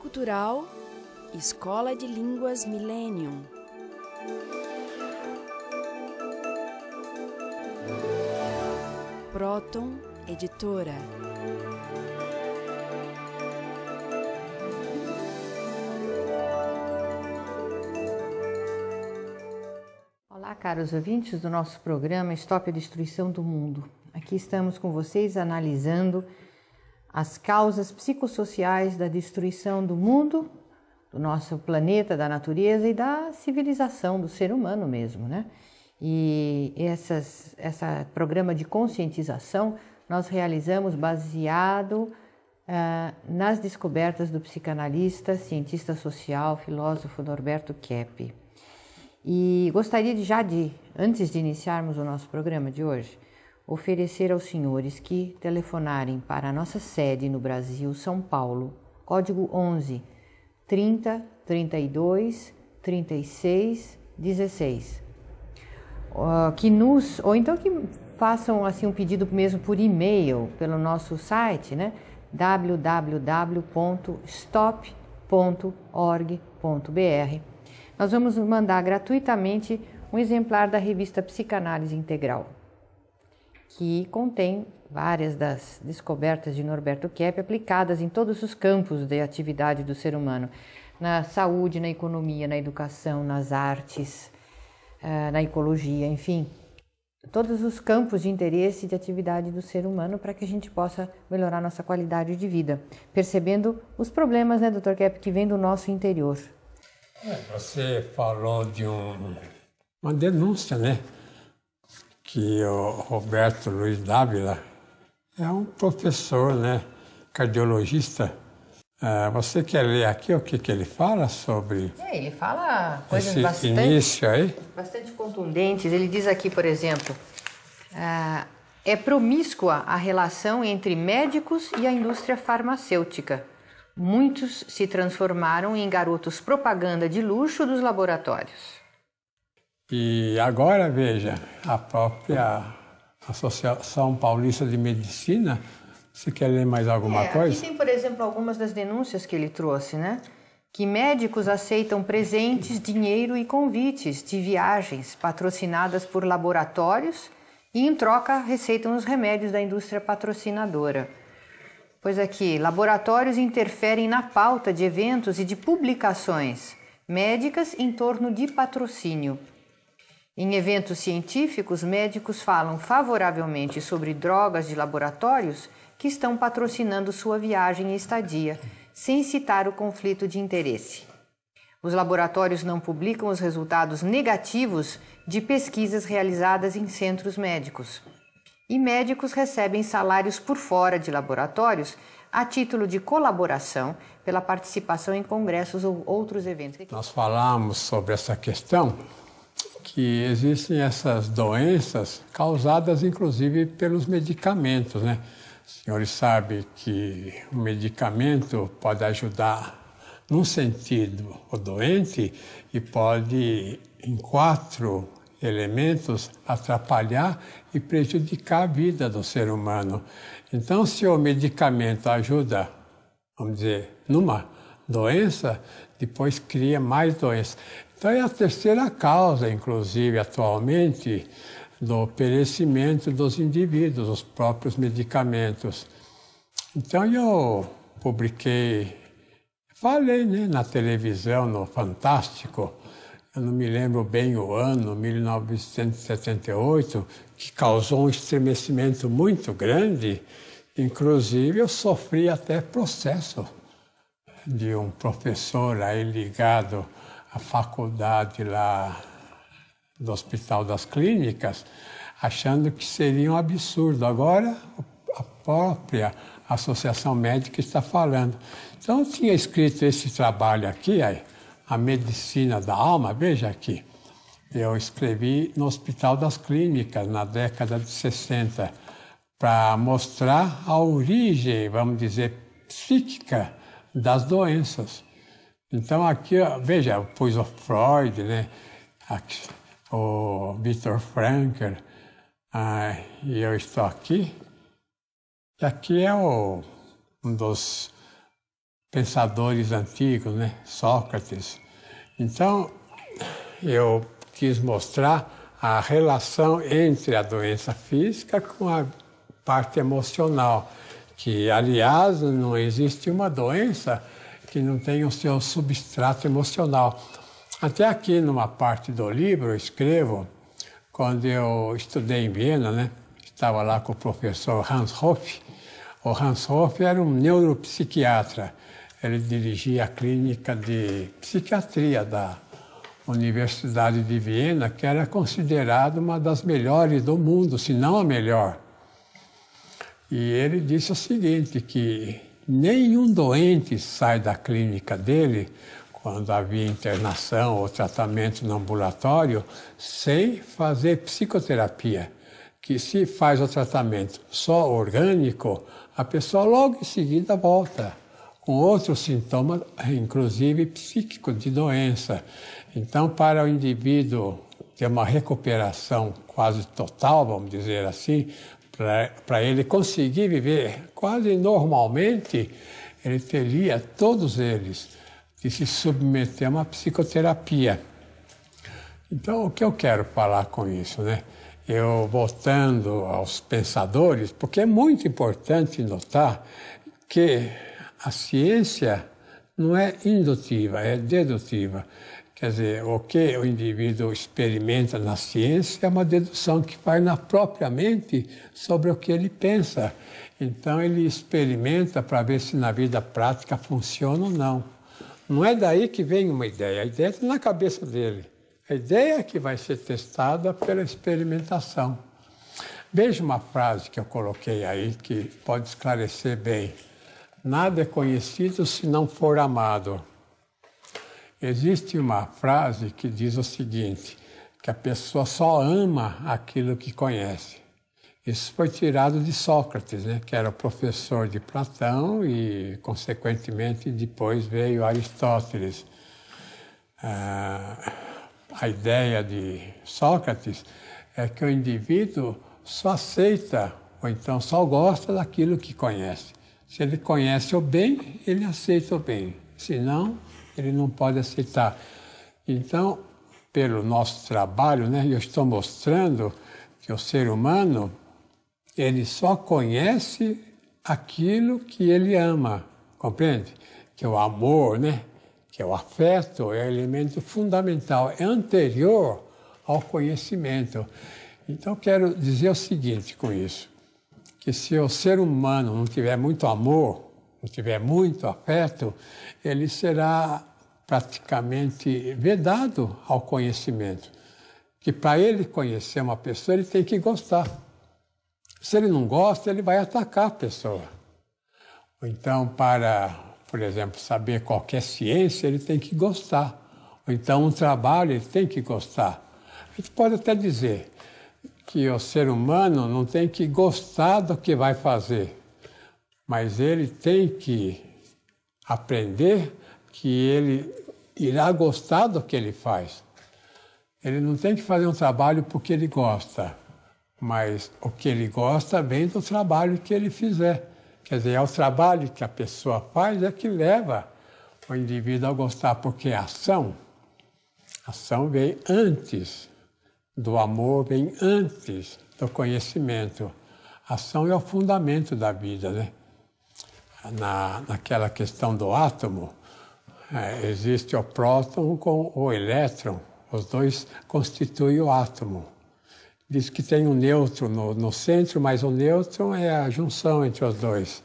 Cultural Escola de Línguas Millennium. Proton Editora. Olá, caros ouvintes do nosso programa Stop a Destruição do Mundo. Aqui estamos com vocês analisando as causas psicossociais da destruição do mundo, do nosso planeta, da natureza e da civilização, do ser humano mesmo, né? E esse programa de conscientização nós realizamos baseado nas descobertas do psicanalista, cientista social, filósofo Norberto Keppe. E gostaria antes de iniciarmos o nosso programa de hoje, oferecer aos senhores que telefonarem para a nossa sede no Brasil, São Paulo, código 11 30 32 36 16. Ou então que façam assim um pedido mesmo por e-mail pelo nosso site, né? www.stop.org.br. Nós vamos mandar gratuitamente um exemplar da revista Psicanálise Integral, que contém várias das descobertas de Norberto Keppe aplicadas em todos os campos de atividade do ser humano, na saúde, na economia, na educação, nas artes, na ecologia, enfim, todos os campos de interesse e de atividade do ser humano para que a gente possa melhorar nossa qualidade de vida, percebendo os problemas, né, Dr. Keppe, que vem do nosso interior. Você falou de uma denúncia, né? Que o Roberto Luiz Dávila é um professor, né? Cardiologista. Você quer ler aqui o que ele fala sobre ele fala coisas esse início aí? Bastante contundentes. Ele diz aqui, por exemplo, é promíscua a relação entre médicos e a indústria farmacêutica. Muitos se transformaram em garotos propaganda de luxo dos laboratórios. E agora, veja, a própria Associação Paulista de Medicina. Você quer ler mais alguma coisa? Aqui tem, por exemplo, algumas das denúncias que ele trouxe, né? Que médicos aceitam presentes, dinheiro e convites de viagens patrocinadas por laboratórios e, em troca, receitam os remédios da indústria patrocinadora. Pois aqui, laboratórios interferem na pauta de eventos e de publicações médicas em torno de patrocínio. Em eventos científicos, médicos falam favoravelmente sobre drogas de laboratórios que estão patrocinando sua viagem e estadia, sem citar o conflito de interesse. Os laboratórios não publicam os resultados negativos de pesquisas realizadas em centros médicos. E médicos recebem salários por fora de laboratórios a título de colaboração pela participação em congressos ou outros eventos. Nós falamos sobre essa questão, que existem essas doenças causadas inclusive pelos medicamentos, né? Os senhores sabem que o medicamento pode ajudar num sentido o doente e pode, em 4 elementos, atrapalhar e prejudicar a vida do ser humano. Então, se o medicamento ajuda, vamos dizer, numa doença, depois cria mais doenças. Então, é a terceira causa, inclusive, atualmente, do perecimento dos indivíduos, os próprios medicamentos. Então, eu falei, né, na televisão, no Fantástico, eu não me lembro bem o ano, 1978, que causou um estremecimento muito grande. Inclusive, eu sofri até processo de um professor aí ligado à faculdade lá do Hospital das Clínicas, achando que seria um absurdo. Agora, a própria Associação Médica está falando. Então, eu tinha escrito esse trabalho aqui, A Medicina da Alma, veja aqui. Eu escrevi no Hospital das Clínicas, na década de 60, para mostrar a origem, vamos dizer, psíquica das doenças. Então, aqui, veja, eu pus o Freud, né? Aqui, o Viktor Frankl, e eu estou aqui. E aqui é um dos pensadores antigos, né? Sócrates. Então, eu quis mostrar a relação entre a doença física com a parte emocional, que, aliás, não existe uma doença que não tenha o seu substrato emocional. Até aqui, numa parte do livro, eu escrevo, quando eu estudei em Viena, né? Estava lá com o professor Hans Hoff. O Hans Hoff era um neuropsiquiatra. Ele dirigia a clínica de psiquiatria da Universidade de Viena, que era considerada uma das melhores do mundo, se não a melhor. E ele disse o seguinte, que nenhum doente sai da clínica dele, quando havia internação ou tratamento no ambulatório, sem fazer psicoterapia. Que se faz o tratamento só orgânico, a pessoa logo em seguida volta com outros sintomas, inclusive psíquicos de doença. Então, para o indivíduo ter uma recuperação quase total, vamos dizer assim, para ele conseguir viver quase normalmente, ele teria, todos eles, de se submeter a uma psicoterapia. Então, o que eu quero falar com isso, né? Eu voltando aos pensadores, porque é muito importante notar que a ciência não é indutiva, é dedutiva. Quer dizer, o que o indivíduo experimenta na ciência é uma dedução que faz na própria mente sobre o que ele pensa. Então, ele experimenta para ver se na vida prática funciona ou não. Não é daí que vem uma ideia, a ideia está na cabeça dele. A ideia é que vai ser testada pela experimentação. Veja uma frase que eu coloquei aí que pode esclarecer bem. Nada é conhecido se não for amado. Existe uma frase que diz o seguinte, que a pessoa só ama aquilo que conhece. Isso foi tirado de Sócrates, né, que era o professor de Platão e, consequentemente, depois veio Aristóteles. A ideia de Sócrates é que o indivíduo só aceita, ou então só gosta daquilo que conhece. Se ele conhece o bem, ele aceita o bem. Se não, ele não pode aceitar. Então, pelo nosso trabalho, né, eu estou mostrando que o ser humano, ele só conhece aquilo que ele ama, compreende? Que é o amor, né? Que é o afeto, é o elemento fundamental, é anterior ao conhecimento. Então, quero dizer o seguinte com isso, que se o ser humano não tiver muito amor, não tiver muito afeto, ele será praticamente vedado ao conhecimento. Que para ele conhecer uma pessoa, ele tem que gostar. Se ele não gosta, ele vai atacar a pessoa. Ou então, para, por exemplo, saber qualquer ciência, ele tem que gostar. Ou então, um trabalho, ele tem que gostar. A gente pode até dizer que o ser humano não tem que gostar do que vai fazer, mas ele tem que aprender que ele irá gostar do que ele faz. Ele não tem que fazer um trabalho porque ele gosta, mas o que ele gosta vem do trabalho que ele fizer. Quer dizer, é o trabalho que a pessoa faz é que leva o indivíduo a gostar, porque a ação vem antes do amor, vem antes do conhecimento. A ação é o fundamento da vida, né? Naquela questão do átomo, existe o próton com o elétron, os dois constituem o átomo. Diz que tem um nêutron no centro, mas o nêutron é a junção entre os dois.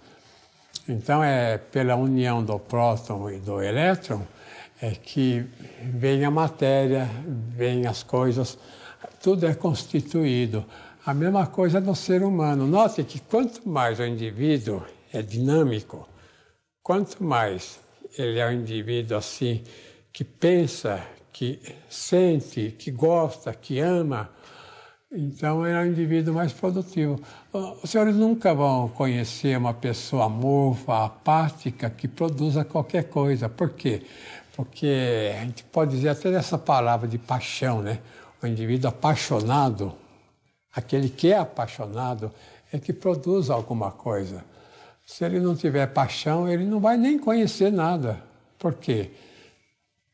Então, é pela união do próton e do elétron é que vem a matéria, vem as coisas, tudo é constituído. A mesma coisa no ser humano. Note que quanto mais o indivíduo é dinâmico, quanto mais ele é um indivíduo assim, que pensa, que sente, que gosta, que ama, então é um indivíduo mais produtivo. Os senhores nunca vão conhecer uma pessoa amorfa, apática, que produza qualquer coisa. Por quê? Porque a gente pode dizer até dessa palavra de paixão, né? O indivíduo apaixonado, aquele que é apaixonado, é que produz alguma coisa. Se ele não tiver paixão, ele não vai nem conhecer nada. Por quê?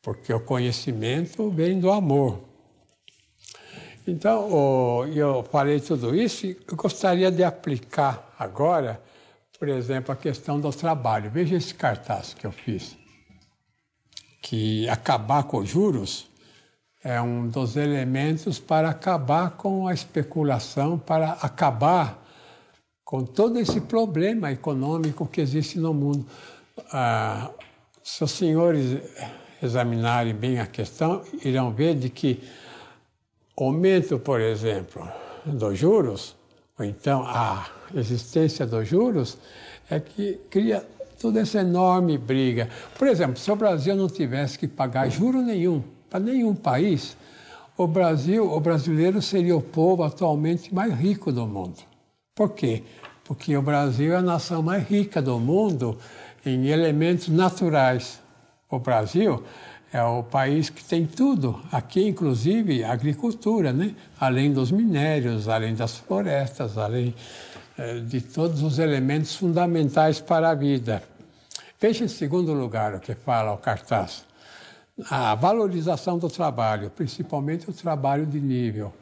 Porque o conhecimento vem do amor. Então, eu falei tudo isso e eu gostaria de aplicar agora, por exemplo, a questão do trabalho. Veja esse cartaz que eu fiz, que acabar com os juros é um dos elementos para acabar com a especulação, para acabar com todo esse problema econômico que existe no mundo. Se os senhores examinarem bem a questão, irão ver de que o aumento, por exemplo, dos juros, ou então a existência dos juros, é que cria toda essa enorme briga. Por exemplo, se o Brasil não tivesse que pagar juro nenhum para nenhum país, o brasileiro seria o povo atualmente mais rico do mundo. Por quê? Porque o Brasil é a nação mais rica do mundo em elementos naturais. O Brasil é o país que tem tudo, aqui inclusive a agricultura, né? Além dos minérios, além das florestas, além de todos os elementos fundamentais para a vida. Veja em segundo lugar o que fala o cartaz. A valorização do trabalho, principalmente o trabalho de nível.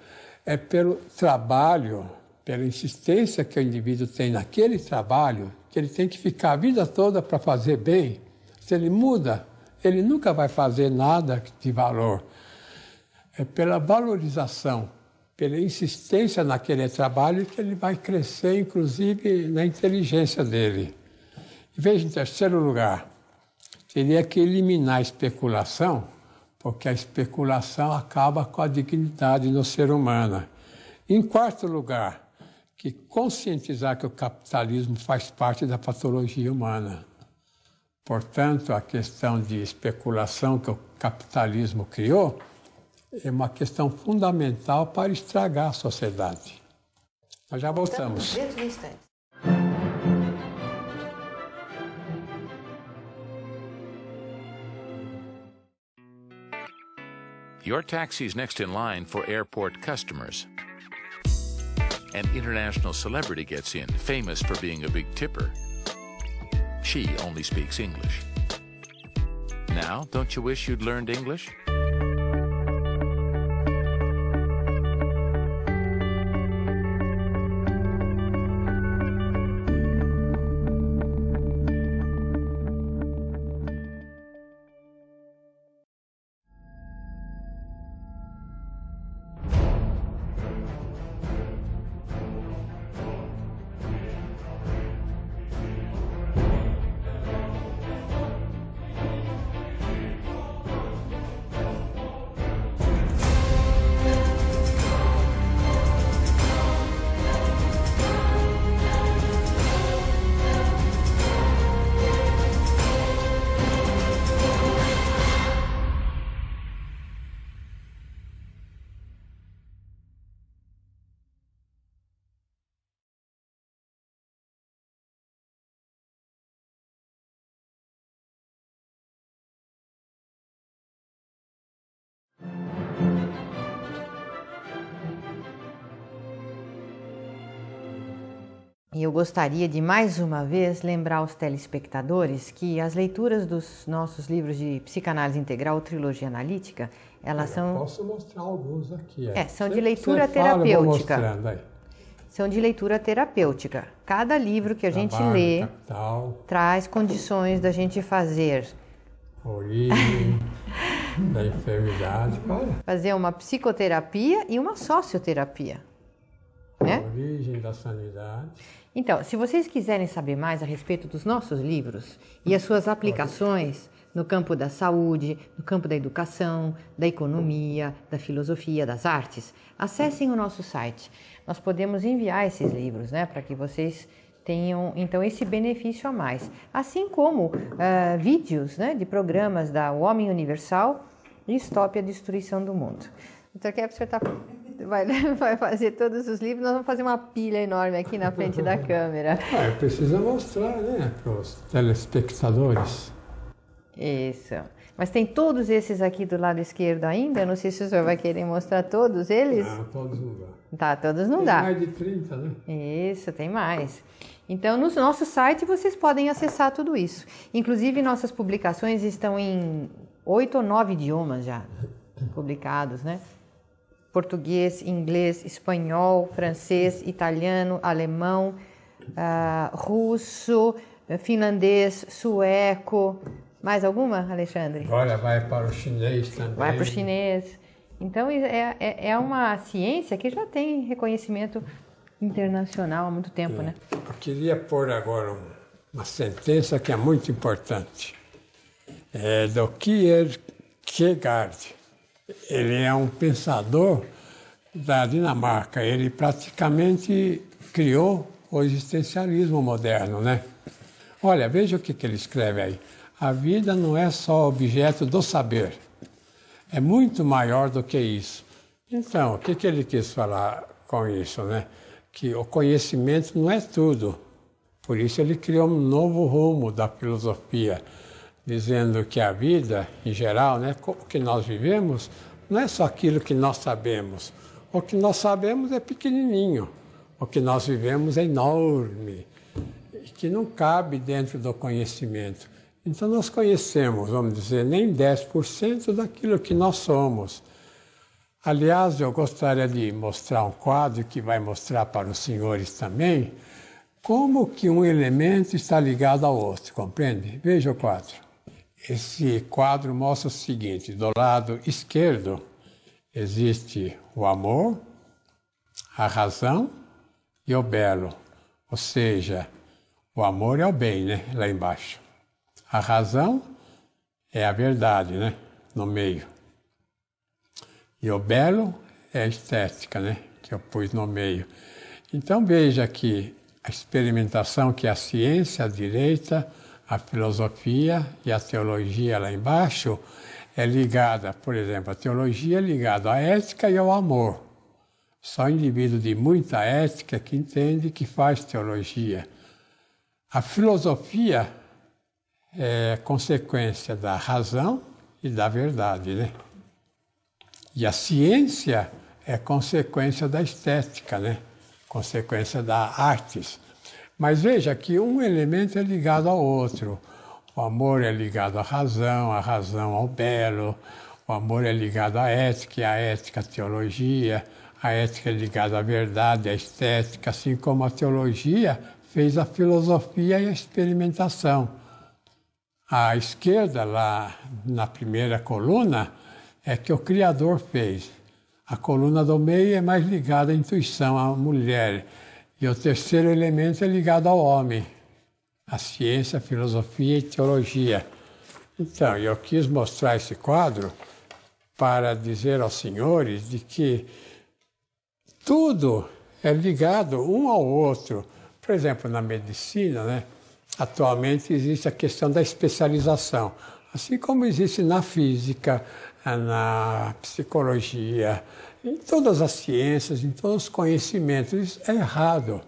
É pelo trabalho, pela insistência que o indivíduo tem naquele trabalho, que ele tem que ficar a vida toda para fazer bem. Se ele muda, ele nunca vai fazer nada de valor. É pela valorização, pela insistência naquele trabalho que ele vai crescer, inclusive, na inteligência dele. E veja, em terceiro lugar, teria que eliminar a especulação, porque a especulação acaba com a dignidade do ser humano. Em quarto lugar, que conscientizar que o capitalismo faz parte da patologia humana. Portanto, a questão de especulação que o capitalismo criou é uma questão fundamental para estragar a sociedade. Nós já voltamos. Dentro do instante. Your taxi's next in line for airport customers. An international celebrity gets in, famous for being a big tipper. She only speaks English. Now, don't you wish you'd learned English? E eu gostaria de, mais uma vez, lembrar aos telespectadores que as leituras dos nossos livros de psicanálise integral ou trilogia analítica, elas são... Posso mostrar alguns aqui. São de leitura terapêutica. Eu vou mostrando aí. São de leitura terapêutica. Cada livro que a gente lê traz condições da gente fazer... Origem da enfermidade. Fazer uma psicoterapia e uma socioterapia. Né? Origem da sanidade. Então, se vocês quiserem saber mais a respeito dos nossos livros e as suas aplicações no campo da saúde, no campo da educação, da economia, da filosofia, das artes, acessem o nosso site. Nós podemos enviar esses livros, né, para que vocês tenham, então, esse benefício a mais. Assim como vídeos, né, de programas da O Homem Universal e Stop a Destruição do Mundo. Dr. Kepps, você vai fazer todos os livros, nós vamos fazer uma pilha enorme aqui na frente da câmera. Precisa mostrar, né, para os telespectadores. Isso. Mas tem todos esses aqui do lado esquerdo ainda? Não sei se o senhor vai querer mostrar todos eles. Não, todos não dá. Tá, todos não Tem dá. mais de 30, né? Isso, tem mais. Então, no nosso site vocês podem acessar tudo isso. Inclusive, nossas publicações estão em 8 ou 9 idiomas já publicados, né? Português, inglês, espanhol, francês, italiano, alemão, russo, finlandês, sueco. Mais alguma, Alexandre? Agora vai para o chinês também. Vai para o chinês. Então, é uma ciência que já tem reconhecimento internacional há muito tempo, né? Eu queria pôr agora uma sentença que é muito importante. É do Kierkegaard. Ele é um pensador da Dinamarca. Ele praticamente criou o existencialismo moderno, né? Olha, veja o que ele escreve aí. A vida não é só objeto do saber. É muito maior do que isso. Então, o que ele quis falar com isso, né? Que o conhecimento não é tudo. Por isso ele criou um novo rumo da filosofia, dizendo que a vida, em geral, né, o que nós vivemos, não é só aquilo que nós sabemos. O que nós sabemos é pequenininho. O que nós vivemos é enorme, e que não cabe dentro do conhecimento. Então nós conhecemos, vamos dizer, nem 10% daquilo que nós somos. Aliás, eu gostaria de mostrar um quadro que vai mostrar para os senhores também como que um elemento está ligado ao outro, compreende? Veja o quadro. Esse quadro mostra o seguinte: do lado esquerdo existe o amor, a razão e o belo. Ou seja, o amor é o bem, né? Lá embaixo. A razão é a verdade, né? No meio. E o belo é a estética, né? Que eu pus no meio. Então veja que a experimentação, que é a ciência, a direita, a filosofia e a teologia lá embaixo, é ligada, por exemplo, a teologia é ligada à ética e ao amor. Só indivíduo de muita ética que entende que faz teologia. A filosofia é consequência da razão e da verdade, né? E a ciência é consequência da estética, né? Consequência das artes. Mas veja que um elemento é ligado ao outro. O amor é ligado à razão, a razão ao belo. O amor é ligado à ética, e a ética à teologia. A ética é ligada à verdade, à estética, assim como a teologia fez a filosofia e a experimentação. À esquerda, lá na primeira coluna, é que o Criador fez. A coluna do meio é mais ligada à intuição, à mulher. E o terceiro elemento é ligado ao homem, a ciência, a filosofia e teologia. Então, eu quis mostrar esse quadro para dizer aos senhores de que tudo é ligado um ao outro. Por exemplo, na medicina, né? Atualmente existe a questão da especialização, assim como existe na física, na psicologia, em todas as ciências, em todos os conhecimentos. Isso é errado,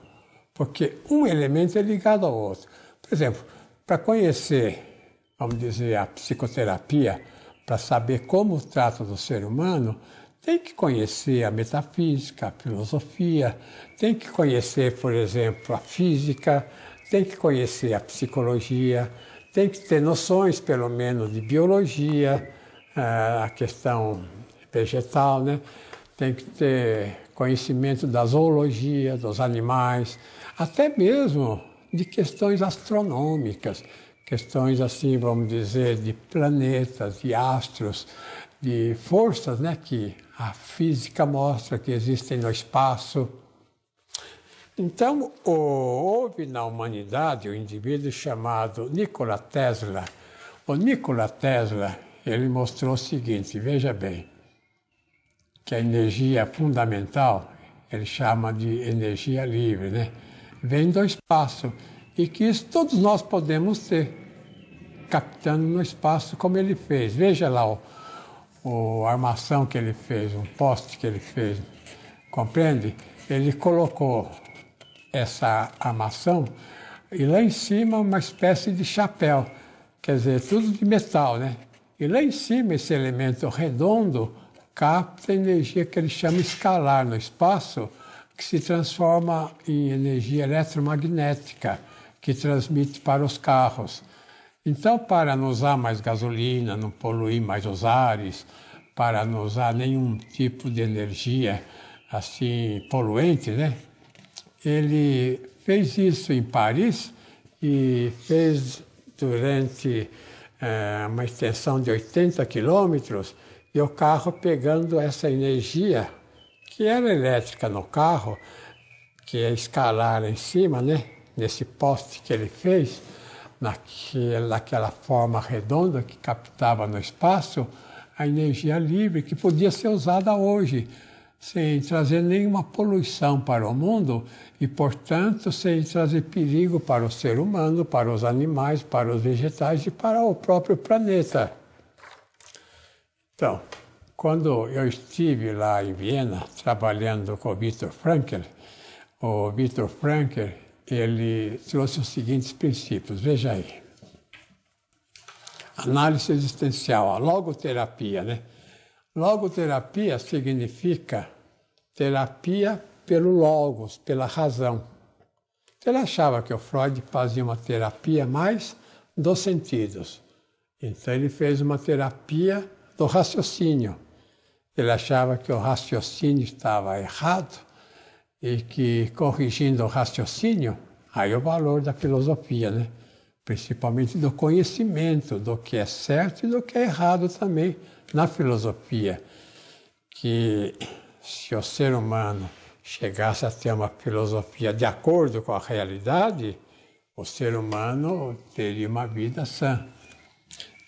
porque um elemento é ligado ao outro. Por exemplo, para conhecer, vamos dizer, a psicoterapia, para saber como trata do ser humano, tem que conhecer a metafísica, a filosofia, tem que conhecer, por exemplo, a física, tem que conhecer a psicologia, tem que ter noções, pelo menos, de biologia, a questão vegetal, né? Tem que ter conhecimento da zoologia, dos animais, até mesmo de questões astronômicas, questões assim, vamos dizer, de planetas, de astros, de forças, né, que a física mostra que existem no espaço. Então, houve na humanidade um indivíduo chamado Nikola Tesla. O Nikola Tesla, ele mostrou o seguinte, veja bem, que a energia fundamental, ele chama de energia livre, né? Vem do espaço e que isso todos nós podemos ter, captando no espaço como ele fez. Veja lá a armação que ele fez, um poste que ele fez, compreende? Ele colocou essa armação e lá em cima uma espécie de chapéu, quer dizer, tudo de metal, né? E lá em cima, esse elemento redondo capta energia que ele chama escalar no espaço, que se transforma em energia eletromagnética, que transmite para os carros. Então, para não usar mais gasolina, não poluir mais os ares, para não usar nenhum tipo de energia assim poluente, né? Ele fez isso em Paris e fez durante uma extensão de 80 quilômetros, e o carro pegando essa energia que era elétrica no carro, que é escalar em cima, né? Nesse poste que ele fez, naquela forma redonda que captava no espaço a energia livre que podia ser usada hoje, sem trazer nenhuma poluição para o mundo e, portanto, sem trazer perigo para o ser humano, para os animais, para os vegetais e para o próprio planeta. Então, quando eu estive lá em Viena, trabalhando com o Viktor Frankl, ele trouxe os seguintes princípios, veja aí. Análise existencial, a logoterapia, né? Logoterapia significa terapia pelo logos, pela razão. Ele achava que o Freud fazia uma terapia mais dos sentidos. Então ele fez uma terapia do raciocínio. Ele achava que o raciocínio estava errado e que, corrigindo o raciocínio, aí o valor da filosofia, né? Principalmente do conhecimento do que é certo e do que é errado também na filosofia. Que se o ser humano chegasse a ter uma filosofia de acordo com a realidade, o ser humano teria uma vida sã.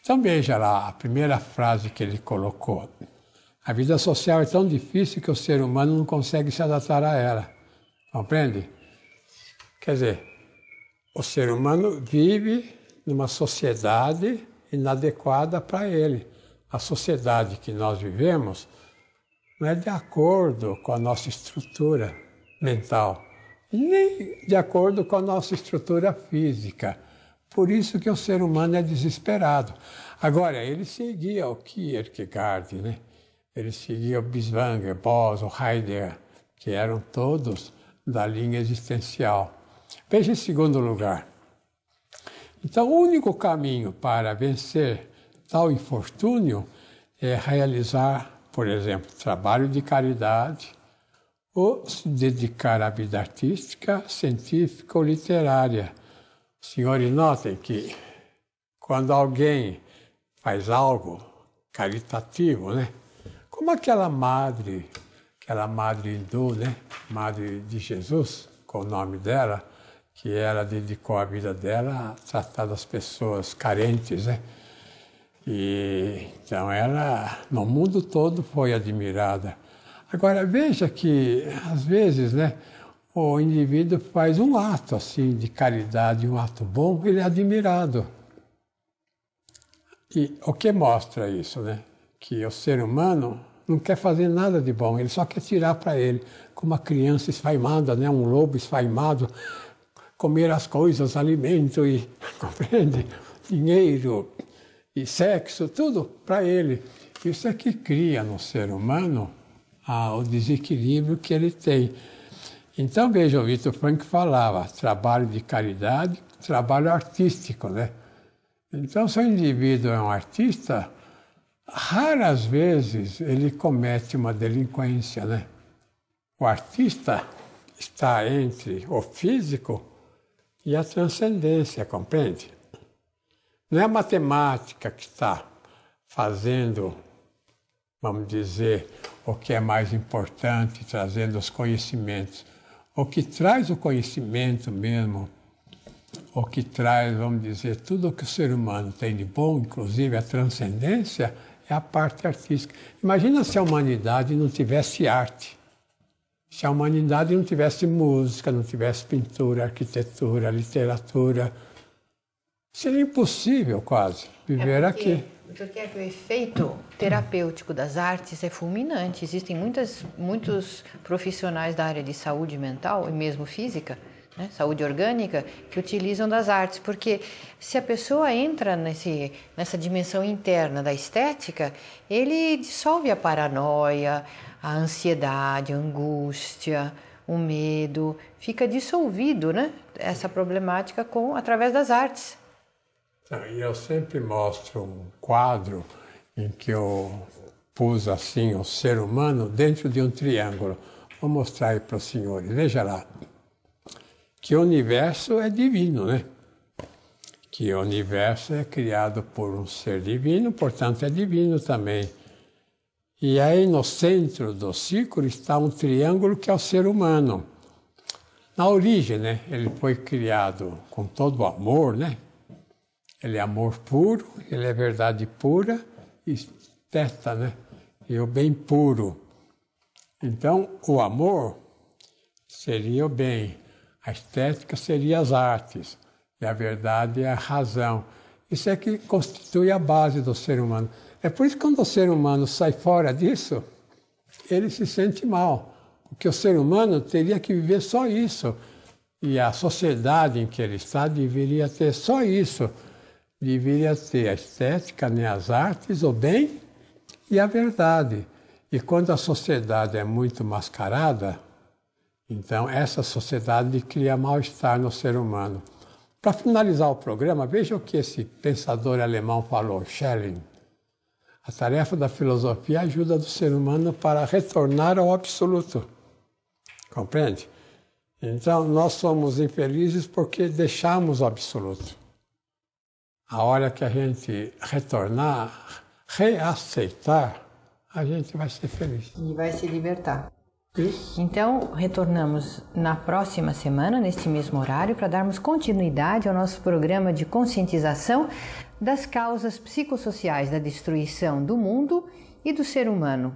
Então veja lá a primeira frase que ele colocou. A vida social é tão difícil que o ser humano não consegue se adaptar a ela. Compreende? Quer dizer, o ser humano vive numa sociedade inadequada para ele. A sociedade que nós vivemos não é de acordo com a nossa estrutura mental, nem de acordo com a nossa estrutura física. Por isso que o ser humano é desesperado. Agora, ele seguia o Kierkegaard, né? Ele seguia o Binswanger, Bosch, o Heidegger, que eram todos da linha existencial. Veja em segundo lugar. Então, o único caminho para vencer tal infortúnio é realizar, por exemplo, trabalho de caridade ou se dedicar à vida artística, científica ou literária. Senhores, notem que quando alguém faz algo caritativo, né? Como aquela madre hindu, né? Madre de Jesus, com o nome dela, que ela dedicou a vida dela a tratar das pessoas carentes, né? E então ela, no mundo todo, foi admirada. Agora, veja que, às vezes, né, o indivíduo faz um ato assim de caridade, um ato bom, ele é admirado. E o que mostra isso, né? Que o ser humano não quer fazer nada de bom, ele só quer tirar para ele, como uma criança esfaimada, né? Um lobo esfaimado, comer as coisas, alimento e, compreende? Dinheiro e sexo, tudo para ele. Isso é que cria no ser humano o desequilíbrio que ele tem. Então, veja, o Viktor Frankl falava, trabalho de caridade, trabalho artístico, né? Então, se o indivíduo é um artista, raras vezes ele comete uma delinquência, né? O artista está entre o físico e a transcendência, compreende? Não é a matemática que está fazendo, vamos dizer, o que é mais importante, trazendo os conhecimentos. O que traz o conhecimento mesmo, o que traz, vamos dizer, tudo o que o ser humano tem de bom, inclusive a transcendência, é a parte artística. Imagina se a humanidade não tivesse arte, se a humanidade não tivesse música, não tivesse pintura, arquitetura, literatura. Seria impossível quase viver aqui. Porque o efeito terapêutico das artes é fulminante. Existem muitos profissionais da área de saúde mental e mesmo física né, saúde orgânica, que utilizam das artes, porque se a pessoa entra nessa dimensão interna da estética, ele dissolve a paranoia, a ansiedade, a angústia, o medo, fica dissolvido, né, essa problemática através das artes. E eu sempre mostro um quadro em que eu pus assim o ser humano dentro de um triângulo. Vou mostrar aí para os senhores, veja lá. Que o universo é divino, né? Que o universo é criado por um ser divino, portanto é divino também. E aí no centro do círculo está um triângulo que é o ser humano. Na origem, né? Ele foi criado com todo o amor, né? Ele é amor puro, ele é verdade pura e testa, né? E o bem puro. Então, o amor seria o bem. A estética seria as artes, e a verdade é a razão. Isso é que constitui a base do ser humano. É por isso que quando o ser humano sai fora disso, ele se sente mal, porque o ser humano teria que viver só isso. E a sociedade em que ele está deveria ter só isso. Deveria ter a estética, né, as artes, o bem e a verdade. E quando a sociedade é muito mascarada, então, essa sociedade cria mal-estar no ser humano. Para finalizar o programa, veja o que esse pensador alemão falou, Schelling. A tarefa da filosofia é a ajuda do ser humano para retornar ao absoluto. Compreende? Então, nós somos infelizes porque deixamos o absoluto. A hora que a gente retornar, reaceitar, a gente vai ser feliz. E vai se libertar. Isso. Então, retornamos na próxima semana, neste mesmo horário, para darmos continuidade ao nosso programa de conscientização das causas psicossociais da destruição do mundo e do ser humano.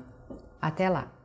Até lá!